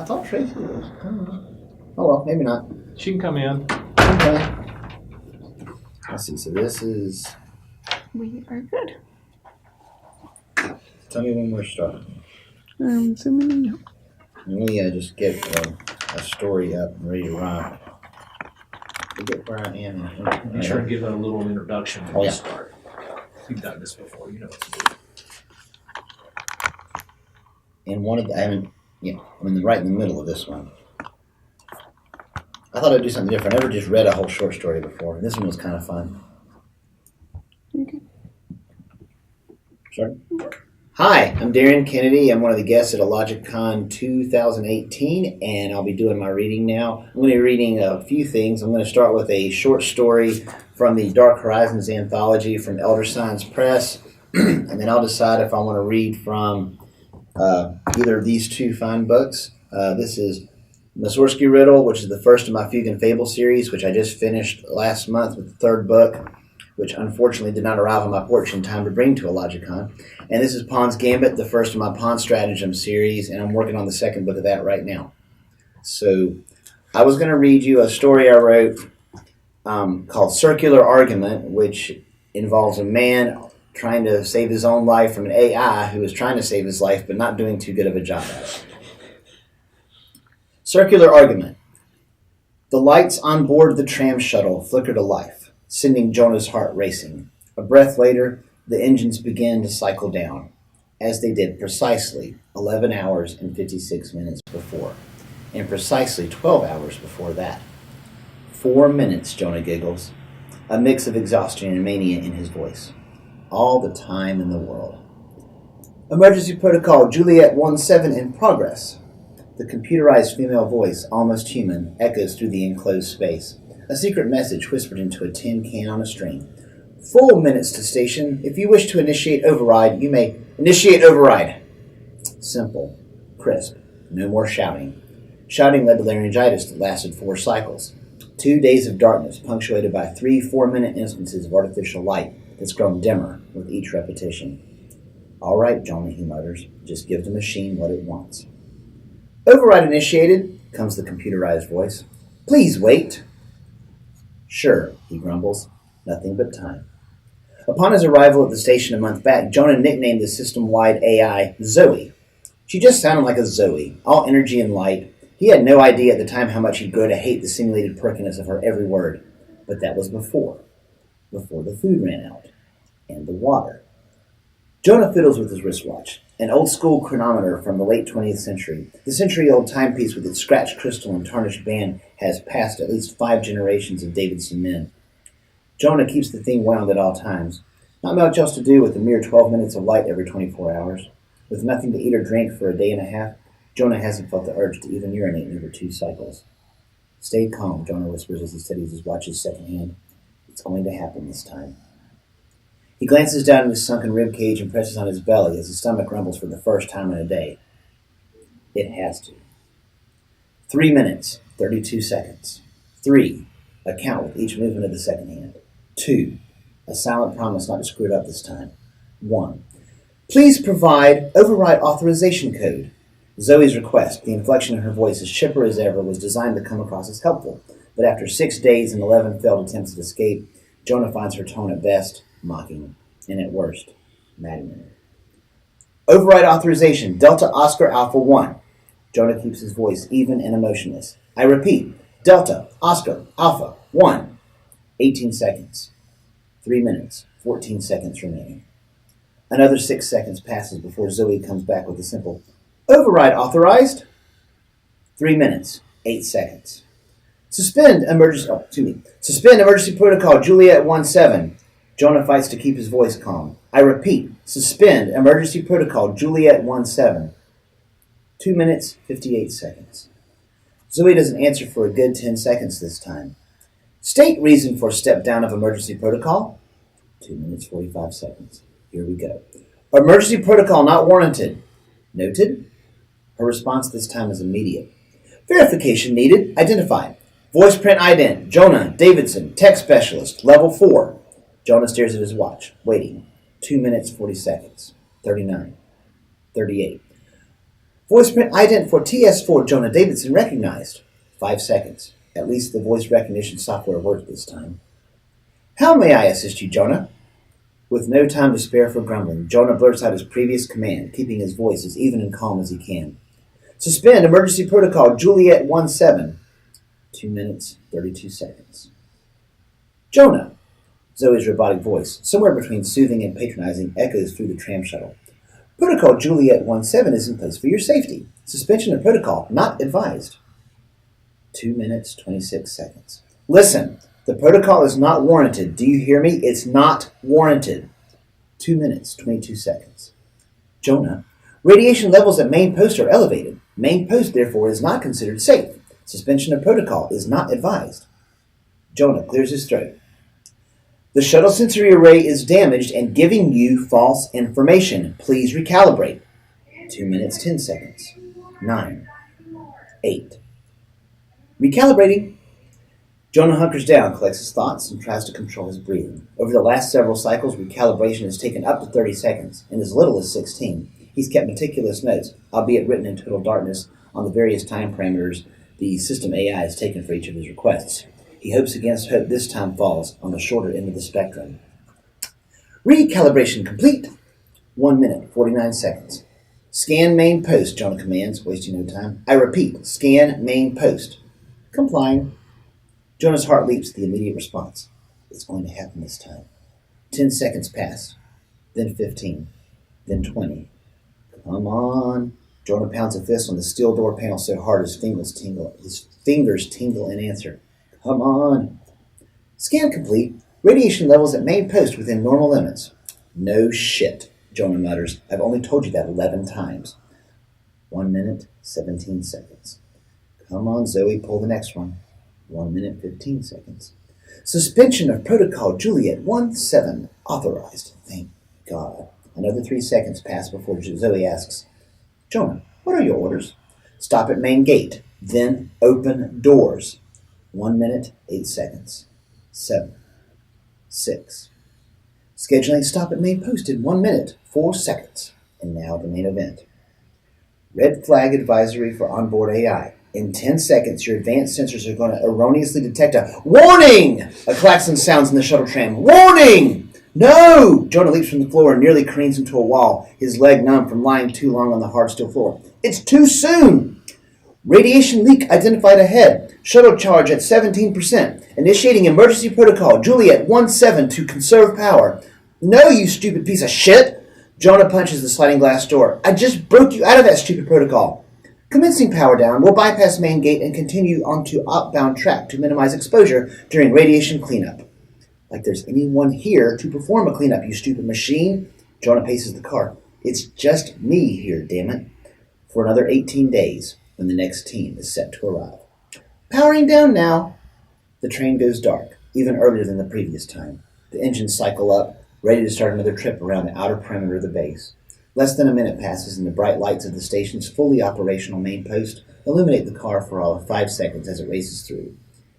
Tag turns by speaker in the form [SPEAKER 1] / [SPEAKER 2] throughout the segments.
[SPEAKER 1] I thought Tracy was. I don't know. Oh, well, maybe not.
[SPEAKER 2] She can come in.
[SPEAKER 1] Okay. Let's see. So this is...
[SPEAKER 3] We are good.
[SPEAKER 1] Tell me when we're starting.
[SPEAKER 3] Assuming no.
[SPEAKER 1] Let me just get a story up and ready to rhyme. Forget where I am.
[SPEAKER 2] Be sure and give that a little introduction when you start. You've done this before, you know what to do.
[SPEAKER 1] And one of the, I'm right in the middle of this one. I thought I'd do something different. I never just read a whole short story before. This one was kind of fun.
[SPEAKER 3] Okay.
[SPEAKER 1] Sorry? Hi, I'm Darin Kennedy. I'm one of the guests at Illogicon 2018, and I'll be doing my reading now. I'm going to be reading a few things. I'm going to start with a short story from the Dark Horizons anthology from Elder Signs Press, and then I'll decide if I want to read from either of these two fine books. This is Mussorgsky Riddle, which is the first of my Fugue and Fable series, which I just finished last month with the third book, which unfortunately did not arrive on my porch in time to bring to Illogicon. And this is Pawn's Gambit, the first of my Pawn Stratagem series, and I'm working on the second book of that right now. So I was going to read you a story I wrote called Circular Argument, which involves a man trying to save his own life from an AI who is trying to save his life but not doing too good of a job at it. Circular Argument. The lights on board the tram shuttle flicker to life, sending Jonah's heart racing. A breath later, the engines began to cycle down, as they did precisely 11 hours and 56 minutes before, and precisely 12 hours before that. 4 minutes, Jonah giggles, a mix of exhaustion and mania in his voice. All the time in the world. Emergency Protocol Juliet 17 in progress. The computerized female voice, almost human, echoes through the enclosed space. A secret message whispered into a tin can on a string. 4 minutes to station. If you wish to initiate override, you may initiate override. Simple. Crisp. No more shouting. Shouting led to laryngitis that lasted 4 cycles. 2 days of darkness punctuated by 3 4-minute instances of artificial light that's grown dimmer with each repetition. All right, Jonah, he mutters. Just give the machine what it wants. Override initiated, comes the computerized voice. Please wait. Sure, he grumbles. Nothing but time. Upon his arrival at the station a month back, Jonah nicknamed the system-wide AI Zoe. She just sounded like a Zoe, all energy and light. He had no idea at the time how much he'd grow to hate the simulated perkiness of her every word. But that was before the food ran out, and the water. Jonah fiddles with his wristwatch, an old-school chronometer from the late 20th century. The century-old timepiece with its scratched crystal and tarnished band has passed at least 5 generations of Davidson men. Jonah keeps the thing wound at all times. Not much else to do with a mere 12 minutes of light every 24 hours. With nothing to eat or drink for a day and a half, Jonah hasn't felt the urge to even urinate in over 2 cycles. Stay calm, Jonah whispers as he steadies his watch's second hand. It's going to happen this time. He glances down at his sunken ribcage and presses on his belly as his stomach rumbles for the first time in a day. It has to. 3 minutes, 32 seconds. 3, a count with each movement of the second hand. 2, a silent promise not to screw it up this time. 1, please provide override authorization code. Zoe's request, the inflection in her voice as chipper as ever, was designed to come across as helpful. But after 6 days and 11 failed attempts at escape, Jonah finds her tone at best mocking, and at worst, maddening. Override authorization, Delta Oscar Alpha 1. Jonah keeps his voice even and emotionless. I repeat, Delta Oscar Alpha 1. 18 seconds. 3 minutes, 14 seconds remaining. Another 6 seconds passes before Zoe comes back with a simple, override authorized. 3 minutes, 8 seconds. Suspend emergency protocol Juliet 17. Jonah fights to keep his voice calm. I repeat, suspend emergency protocol Juliet 17. 2 minutes, 58 seconds. Zoe doesn't answer for a good 10 seconds this time. State reason for step down of emergency protocol. 2 minutes, 45 seconds. Here we go. Emergency protocol not warranted. Noted. Her response this time is immediate. Verification needed. Identify. Voice print ident. Jonah Davidson, tech specialist, level 4. Jonah stares at his watch, waiting. 2 minutes, 40 seconds. 39. 38. Voice print ident for TS4 Jonah Davidson recognized. 5 seconds. At least the voice recognition software worked this time. How may I assist you, Jonah? With no time to spare for grumbling, Jonah blurts out his previous command, keeping his voice as even and calm as he can. Suspend emergency protocol Juliet 17. 2 minutes, 32 seconds. Jonah, Zoe's robotic voice, somewhere between soothing and patronizing, echoes through the tram shuttle. Protocol Juliet 17 is in place for your safety. Suspension of protocol not advised. 2 minutes, 26 seconds. Listen, the protocol is not warranted. Do you hear me? It's not warranted. 2 minutes, 22 seconds. Jonah, radiation levels at main post are elevated. Main post, therefore, is not considered safe. Suspension of protocol is not advised. Jonah clears his throat. The shuttle sensory array is damaged and giving you false information. Please recalibrate. 2 minutes, 10 seconds. 9, 8. Recalibrating. Jonah hunkers down, collects his thoughts, and tries to control his breathing. Over the last several cycles, recalibration has taken up to 30 seconds, and as little as 16. He's kept meticulous notes, albeit written in total darkness, on the various time parameters the system AI has taken for each of his requests. He hopes against hope this time falls on the shorter end of the spectrum. Recalibration complete. 1 minute, 49 seconds. Scan main post, Jonah commands, wasting no time. I repeat, scan main post. Complying. Jonah's heart leaps at the immediate response. It's going to happen this time. 10 seconds pass, then 15, then 20. Come on. Jonah pounds a fist on the steel door panel so hard his fingers tingle in answer. Come on. Scan complete. Radiation levels at main post within normal limits. No shit, Jonah mutters. I've only told you that 11 times. 1 minute, 17 seconds. Come on, Zoe, pull the next one. 1 minute, 15 seconds. Suspension of protocol Juliet 17 authorized. Thank God. Another 3 seconds pass before Zoe asks, Jonah, what are your orders? Stop at main gate, then open doors. 1 minute, 8 seconds. 7, 6. Scheduling stop at main post in 1 minute, 4 seconds. And now the main event. Red flag advisory for onboard AI. In 10 seconds, your advanced sensors are going to erroneously detect a warning! A klaxon sounds in the shuttle tram. Warning! No! Jonah leaps from the floor and nearly careens into a wall, his leg numb from lying too long on the hard steel floor. It's too soon! Radiation leak identified ahead. Shuttle charge at 17%. Initiating emergency protocol Juliet 17 to conserve power. No, you stupid piece of shit! Jonah punches the sliding glass door. I just broke you out of that stupid protocol. Commencing power down, we'll bypass main gate and continue onto outbound track to minimize exposure during radiation cleanup. Like there's anyone here to perform a cleanup, you stupid machine. Jonah paces the car. It's just me here, damn it. For another 18 days, when the next team is set to arrive. Powering down now. The train goes dark, even earlier than the previous time. The engines cycle up, ready to start another trip around the outer perimeter of the base. Less than a minute passes and the bright lights of the station's fully operational main post illuminate the car for all of 5 seconds as it races through.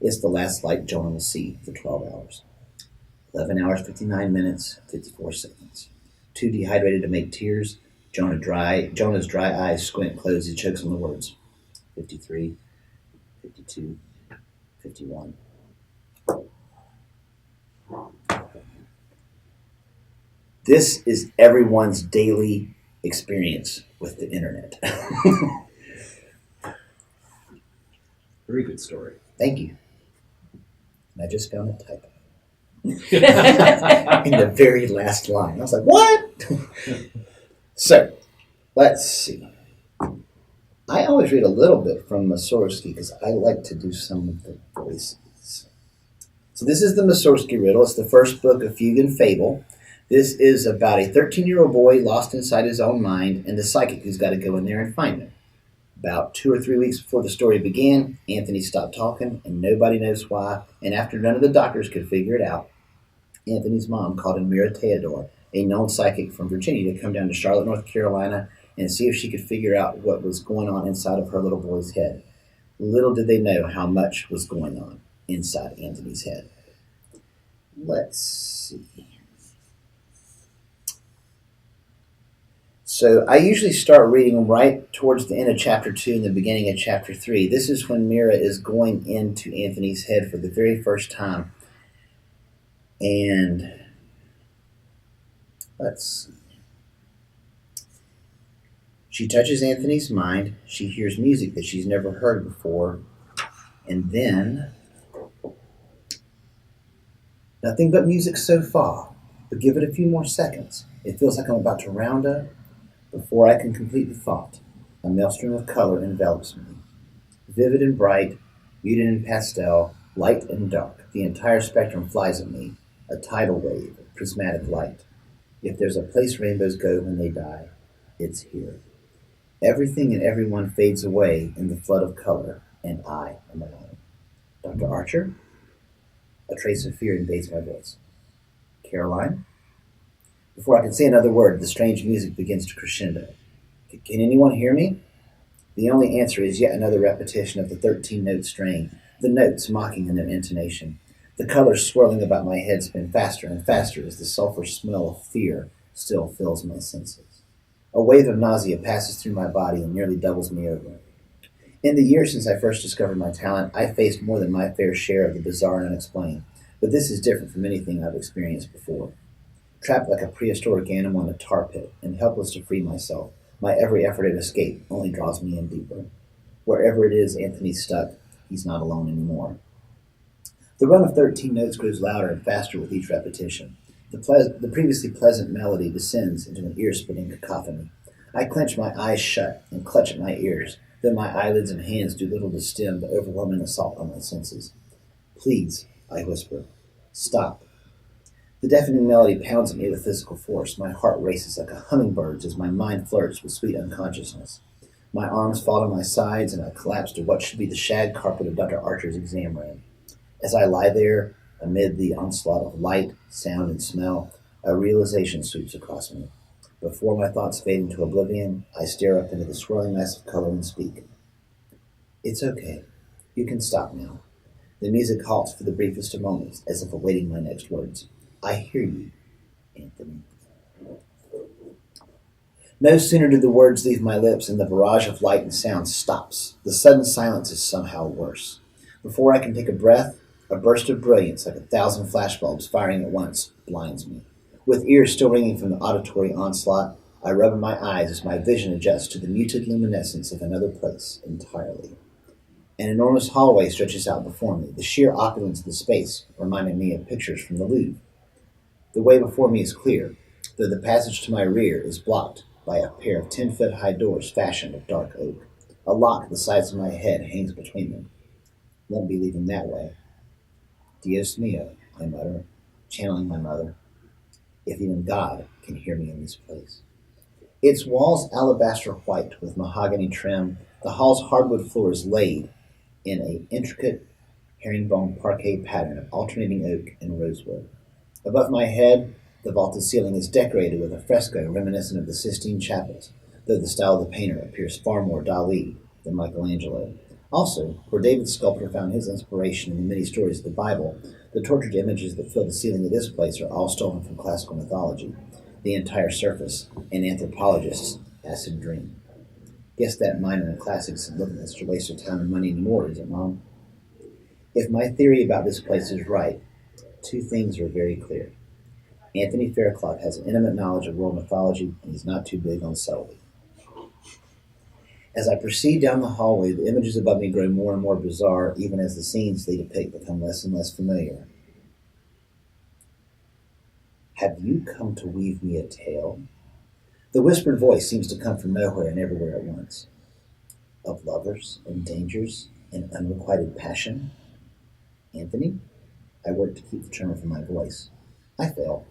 [SPEAKER 1] It's the last light Jonah will see for 12 hours. 11 hours, 59 minutes, 54 seconds. Too dehydrated to make tears, Jonah's dry eyes squint closed. He chokes on the words. 53, 52, 51. This is everyone's daily experience with the internet.
[SPEAKER 2] Very good story.
[SPEAKER 1] Thank you. And I just found a typo. In the very last line. I was like, what? So, let's see. I always read a little bit from Mussorgsky because I like to do some of the voices. So this is the Mussorgsky riddle. It's the first book of Fugue and Fable. This is about a 13-year-old boy lost inside his own mind and the psychic who's got to go in there and find him. About 2 or 3 weeks before the story began, Anthony stopped talking, and nobody knows why. And after none of the doctors could figure it out, Anthony's mom called in Mira Teodor, a known psychic from Virginia, to come down to Charlotte, North Carolina, and see if she could figure out what was going on inside of her little boy's head. Little did they know how much was going on inside Anthony's head. Let's see. So I usually start reading right towards the end of chapter 2 and the beginning of chapter 3. This is when Mira is going into Anthony's head for the very first time. And let's see. She touches Anthony's mind. She hears music that she's never heard before. And then, nothing but music so far. But give it a few more seconds. It feels like I'm about to round up before I can complete the thought. A maelstrom of color envelops me. Vivid and bright, muted and pastel, light and dark. The entire spectrum flies at me. A tidal wave of prismatic light. If there's a place rainbows go when they die, it's here. Everything and everyone fades away in the flood of color, and I am alone. Dr. Archer? A trace of fear invades my voice. Caroline? Before I can say another word, the strange music begins to crescendo. Can anyone hear me? The only answer is yet another repetition of the 13-note strain, the notes mocking in their intonation. The colors swirling about my head spin faster and faster as the sulfur smell of fear still fills my senses. A wave of nausea passes through my body and nearly doubles me over. In the years since I first discovered my talent, I faced more than my fair share of the bizarre and unexplained, but this is different from anything I've experienced before. Trapped like a prehistoric animal in a tar pit and helpless to free myself, my every effort at escape only draws me in deeper. Wherever it is Anthony's stuck, he's not alone anymore. The run of 13 notes grows louder and faster with each repetition. The previously pleasant melody descends into an ear-splitting cacophony. I clench my eyes shut and clutch at my ears, though my eyelids and hands do little to stem the overwhelming assault on my senses. Please, I whisper, stop. The deafening melody pounds at me with physical force. My heart races like a hummingbird's as my mind flirts with sweet unconsciousness. My arms fall to my sides and I collapse to what should be the shag carpet of Dr. Archer's exam room. As I lie there, amid the onslaught of light, sound, and smell, a realization sweeps across me. Before my thoughts fade into oblivion, I stare up into the swirling mass of color and speak. It's okay. You can stop now. The music halts for the briefest of moments, as if awaiting my next words. I hear you, Anthony. No sooner do the words leave my lips than the barrage of light and sound stops. The sudden silence is somehow worse. Before I can take a breath, a burst of brilliance, like 1,000 flashbulbs firing at once, blinds me. With ears still ringing from the auditory onslaught, I rub my eyes as my vision adjusts to the muted luminescence of another place entirely. An enormous hallway stretches out before me, the sheer opulence of the space reminding me of pictures from the Louvre. The way before me is clear, though the passage to my rear is blocked by a pair of 10-foot-high doors fashioned of dark oak. A lock the size of my head hangs between them. Won't be leaving that way. Dios mio, I mutter, channeling my mother. If even God can hear me in this place. Its walls alabaster white with mahogany trim, the hall's hardwood floor is laid in an intricate herringbone parquet pattern of alternating oak and rosewood. Above my head, the vaulted ceiling is decorated with a fresco reminiscent of the Sistine Chapels, though the style of the painter appears far more Dali than Michelangelo. Also, where David's sculptor found his inspiration in the many stories of the Bible, the tortured images that fill the ceiling of this place are all stolen from classical mythology. The entire surface, an anthropologist's acid dream. Guess that minor in classics isn't looking at such a waste of time and money anymore, is it, Mom? If my theory about this place is right, two things are very clear. Anthony Fairclough has an intimate knowledge of world mythology, and he's not too big on subtlety. As I proceed down the hallway, the images above me grow more and more bizarre, even as the scenes they depict become less and less familiar. Have you come to weave me a tale? The whispered voice seems to come from nowhere and everywhere at once. Of lovers and dangers and unrequited passion? Anthony? I work to keep the tremor from my voice. I fail.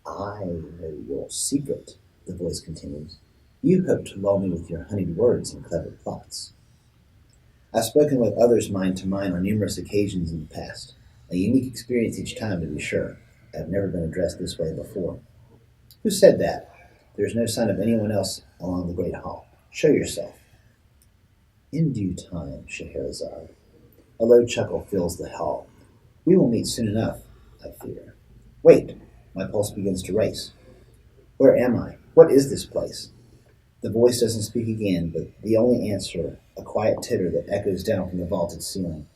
[SPEAKER 1] I know your secret, the voice continues. You hope to lull me with your honeyed words and clever plots. I've spoken with others mind to mind on numerous occasions in the past. A unique experience each time, to be sure. I've never been addressed this way before. Who said that? There's no sign of anyone else along the great hall. Show yourself. In due time, Scheherazade. A low chuckle fills the hall. We will meet soon enough, I fear. Wait, my pulse begins to race. Where am I? What is this place? The voice doesn't speak again, but the only answer, a quiet titter that echoes down from the vaulted ceiling.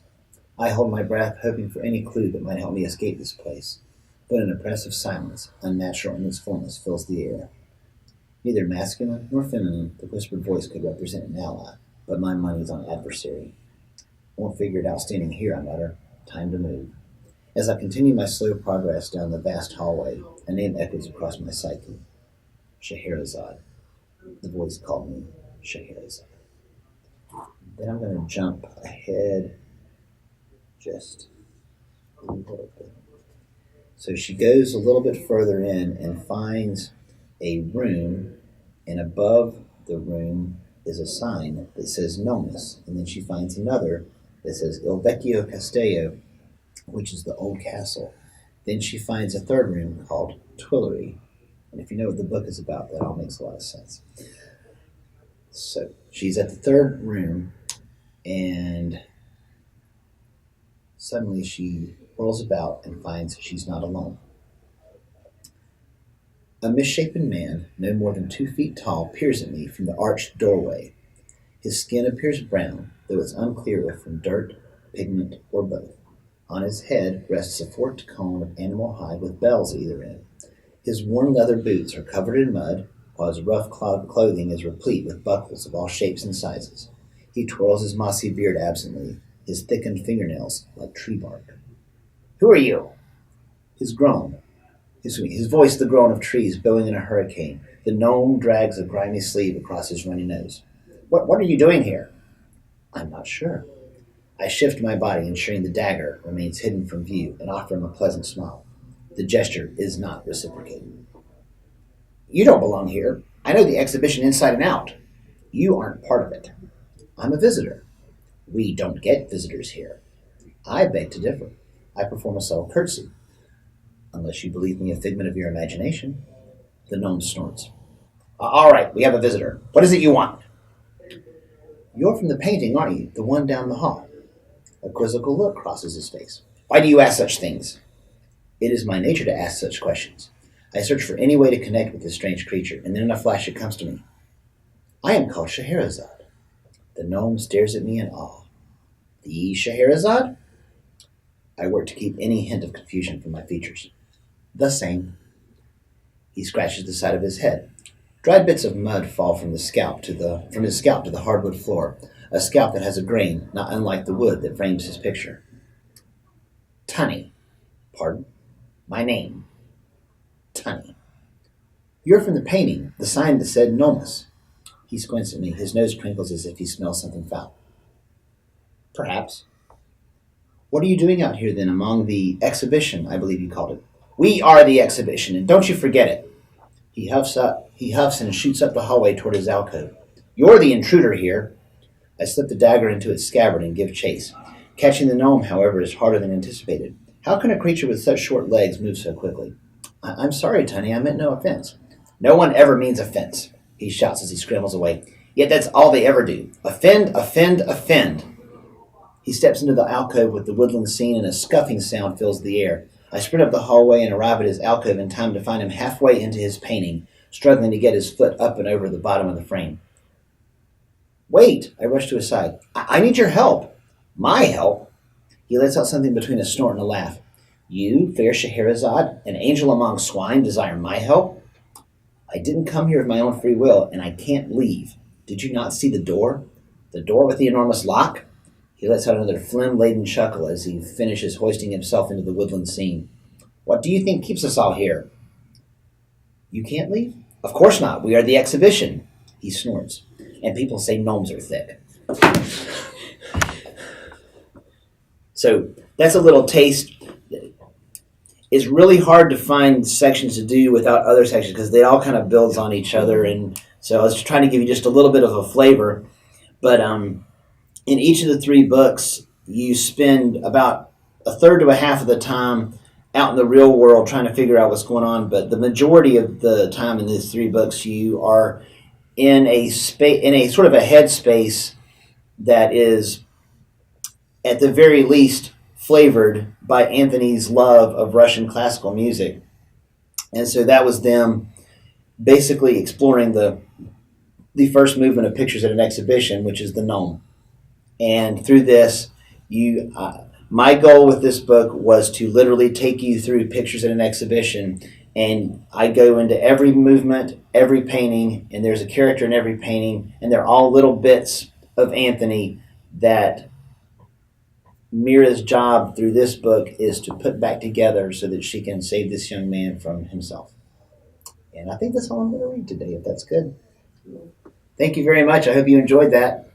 [SPEAKER 1] I hold my breath, hoping for any clue that might help me escape this place. But an oppressive silence, unnatural in its fullness, fills the air. Neither masculine nor feminine, the whispered voice could represent an ally, but my money's on adversary. Won't figure it out standing here, I mutter. Time to move. As I continue my slow progress down the vast hallway, a name echoes across my psyche. Scheherazade. The voice called me Scheherazade. Then I'm going to jump ahead just a little bit. So she goes a little bit further in and finds a room, and above the room is a sign that says Nomus, and then she finds another that says Il Vecchio Castello, which is the old castle. Then she finds a third room called Tuileries, and if you know what the book is about, that all makes a lot of sense. So she's at the third room, and suddenly she whirls about and finds she's not alone. A misshapen man, no more than 2 feet tall, peers at me from the arched doorway. His skin appears brown, though it's unclear if from dirt, pigment, or both. On his head rests a forked cone of animal hide with bells at either end. His worn leather boots are covered in mud, while his rough clothing is replete with buckles of all shapes and sizes. He twirls his mossy beard absently, his thickened fingernails like tree bark. Who are you? His voice the groan of trees bowing in a hurricane. The gnome drags a grimy sleeve across his runny nose. What are you doing here? I'm not sure. I shift my body, ensuring the dagger remains hidden from view, and offer him a pleasant smile. The gesture is not reciprocated. You don't belong here. I know the exhibition inside and out. You aren't part of it. I'm a visitor. We don't get visitors here. I beg to differ. I perform a subtle curtsy. Unless you believe me a figment of your imagination. The gnome snorts. All right, we have a visitor. What is it you want? You're from the painting, aren't you? The one down the hall. A quizzical look crosses his face. Why do you ask such things? It is my nature to ask such questions. I search for any way to connect with this strange creature, and then in a flash it comes to me. I am called Scheherazade. The gnome stares at me in awe. The Scheherazade? I work to keep any hint of confusion from my features. The same. He scratches the side of his head. Dried bits of mud fall from his scalp to the hardwood floor, a scalp that has a grain not unlike the wood that frames his picture. Tunny. Pardon? My name. Tunny. You're from the painting, the sign that said Nomus. He squints at me. His nose crinkles as if he smells something foul. Perhaps. What are you doing out here, then, among the exhibition, I believe you called it? We are the exhibition, and don't you forget it. He huffs and shoots up the hallway toward his alcove. You're the intruder here. I slip the dagger into its scabbard and give chase. Catching the gnome, however, is harder than anticipated. How can a creature with such short legs move so quickly? I'm sorry, Tunny, I meant no offense. No one ever means offense, he shouts as he scrambles away. Yet that's all they ever do. Offend, offend, offend. He steps into the alcove with the woodland scene, and a scuffing sound fills the air. I sprint up the hallway and arrive at his alcove in time to find him halfway into his painting, struggling to get his foot up and over the bottom of the frame. Wait, I rush to his side. I need your help. My help? He lets out something between a snort and a laugh. You, fair Scheherazade, an angel among swine, desire my help? I didn't come here of my own free will, and I can't leave. Did you not see the door? The door with the enormous lock? He lets out another phlegm-laden chuckle as he finishes hoisting himself into the woodland scene. What do you think keeps us all here? You can't leave? Of course not. We are the exhibition. He snorts. And people say gnomes are thick. So that's a little taste. It's really hard to find sections to do without other sections because they all kind of builds on each other. And so I was trying to give you just a little bit of a flavor. But in each of the 3 books, you spend about a third to a half of the time out in the real world trying to figure out what's going on. But the majority of the time in these 3 books, you are in a sort of a headspace that is, at the very least, flavored by Anthony's love of Russian classical music. And so that was them basically exploring the first movement of pictures at an exhibition, which is the gnome. And through this, my goal with this book was to literally take you through pictures at an exhibition, and I go into every movement, every painting, and there's a character in every painting, and they're all little bits of Anthony that Mira's job through this book is to put back together so that she can save this young man from himself. And I think that's all I'm going to read today, if that's good. Thank you very much. I hope you enjoyed that.